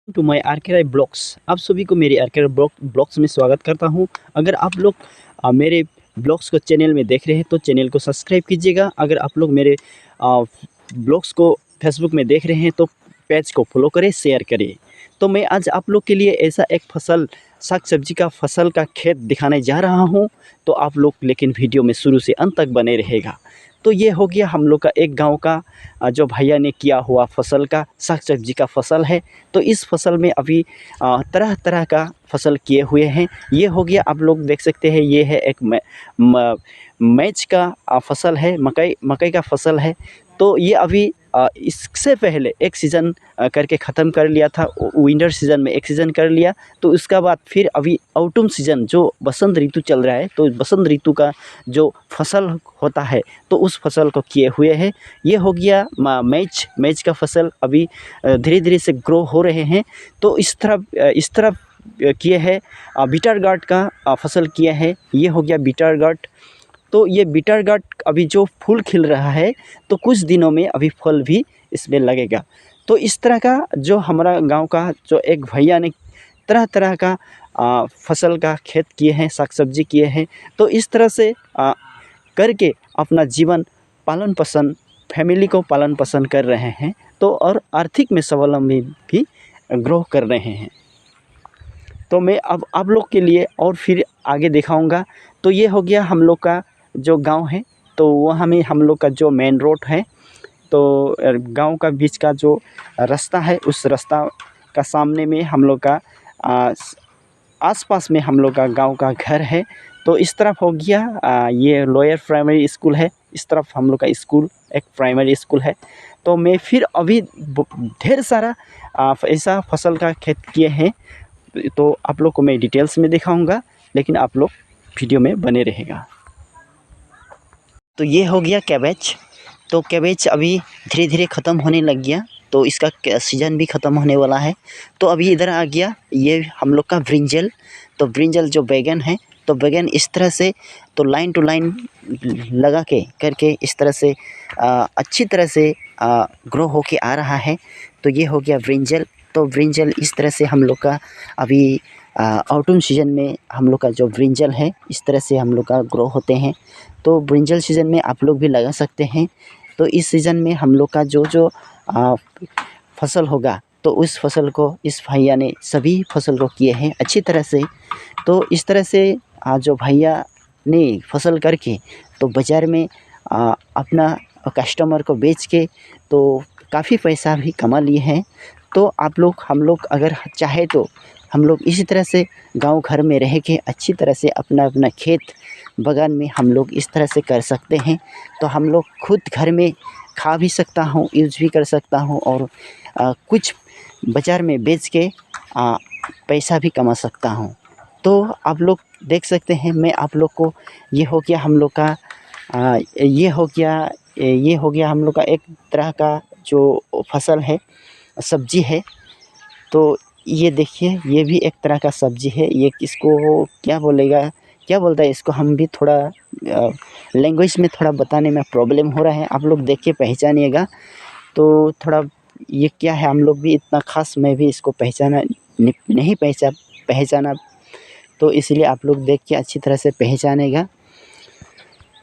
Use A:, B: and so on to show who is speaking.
A: To my R K blogs. आप सभी को मेरे आरके ब्लॉग्स में स्वागत करता हूं। अगर आप लोग मेरे ब्लॉग्स को चैनल में देख रहे हैं तो चैनल को सब्सक्राइब कीजिएगा। अगर आप लोग मेरे ब्लॉग्स को फेसबुक में देख रहे हैं तो पेज को फॉलो करें, शेयर करें। तो मैं आज आप लोग के लिए ऐसा एक फसल साग सब्जी का फसल का खेत दिखाने जा रहा हूं। तो आप लोग लेकिन वीडियो में शुरू से अंत तक बने रहेगा। तो ये हो गया हम लोग का एक गांव का जो भैया ने किया हुआ फसल का साग सब्जी का फसल है। तो इस फसल में अभी तरह तरह का फसल किए हुए हैं। ये हो गया, आप लोग देख सकते हैं, ये है एक मैच का फसल है, मकई का फसल है। तो ये अभी इससे पहले एक सीज़न करके ख़त्म कर लिया था। विंटर सीज़न में एक सीज़न कर लिया, तो उसका बाद फिर अभी ऑटम सीज़न जो बसंत ऋतु चल रहा है, तो बसंत ऋतु का जो फसल होता है तो उस फसल को किए हुए हैं। ये हो गया मैच का फसल अभी धीरे धीरे से ग्रो हो रहे हैं। तो इस तरफ किए हैं बीटर गार्ड का फसल किया है। ये हो गया बीटर गार्ड। तो ये बीटर गार्ड अभी जो फूल खिल रहा है तो कुछ दिनों में अभी फल भी इसमें लगेगा। तो इस तरह का जो हमारा गांव का जो एक भैया ने तरह तरह का फसल का खेत किए हैं, साग सब्जी किए हैं। तो इस तरह से करके अपना जीवन पालन पोषण, फैमिली को पालन पोषण कर रहे हैं। तो और आर्थिक में स्वावलंबी भी ग्रो कर रहे हैं। तो मैं अब आप लोग के लिए और फिर आगे दिखाऊंगा। तो ये हो गया हम लोग का जो गांव है। तो वहाँ में हम लोग का जो मेन रोड है, तो गांव का बीच का जो रास्ता है, उस रास्ता का सामने में हम लोग का आसपास में हम लोग का गांव का घर है। तो इस तरफ हो गया ये लोअर प्राइमरी स्कूल है। इस तरफ हम लोग का स्कूल एक प्राइमरी स्कूल है। तो मैं फिर अभी ढेर सारा ऐसा फसल का खेत किए हैं। तो आप लोग को मैं डिटेल्स में दिखाऊंगा, लेकिन आप लोग वीडियो में बने रहेगा। तो ये हो गया कैबेज। तो कैबेज अभी धीरे धीरे ख़त्म होने लग गया, तो इसका सीज़न भी ख़त्म होने वाला है। तो अभी इधर आ गया ये हम लोग का ब्रिंजल। तो ब्रिंजल जो बैगन है, तो बैगन इस तरह से तो लाइन टू लाइन लगा के करके इस तरह से अच्छी तरह से ग्रो होके आ रहा है। तो ये हो गया ब्रिंजल। तो ब्रिंजल इस तरह से हम लोग का अभी ऑटम सीज़न में हम लोग का जो ब्रिंजल है इस तरह से हम लोग का ग्रो होते हैं। तो ब्रिंजल सीज़न में आप लोग भी लगा सकते हैं। तो इस सीज़न में हम लोग का जो जो फसल होगा, तो उस फसल को इस भैया ने सभी फसल को किए हैं अच्छी तरह से। तो इस तरह से जो भैया ने फसल करके तो बाज़ार में अपना कस्टमर को बेच के तो काफ़ी पैसा भी कमा लिए हैं। तो आप लोग हम लोग अगर चाहे तो हम लोग इसी तरह से गांव घर में रह के अच्छी तरह से अपना अपना खेत बगान में हम लोग इस तरह से कर सकते हैं। तो हम लोग खुद घर में खा भी सकता हूँ, यूज़ भी कर सकता हूँ, और कुछ बाज़ार में बेच के पैसा भी कमा सकता हूँ। तो आप लोग देख सकते हैं, मैं आप लोग को ये हो गया हम लोग का ये हो गया हम लोग का एक तरह का जो फसल है, सब्जी है। तो ये देखिए, ये भी एक तरह का सब्जी है। ये किसको क्या बोलता है इसको, हम भी थोड़ा लैंग्वेज में थोड़ा बताने में प्रॉब्लम हो रहा है, आप लोग देख के पहचानिएगा। तो थोड़ा ये क्या है, हम लोग भी इतना ख़ास मैं भी इसको नहीं पहचाना, तो इसलिए आप लोग देख के अच्छी तरह से पहचानेगा।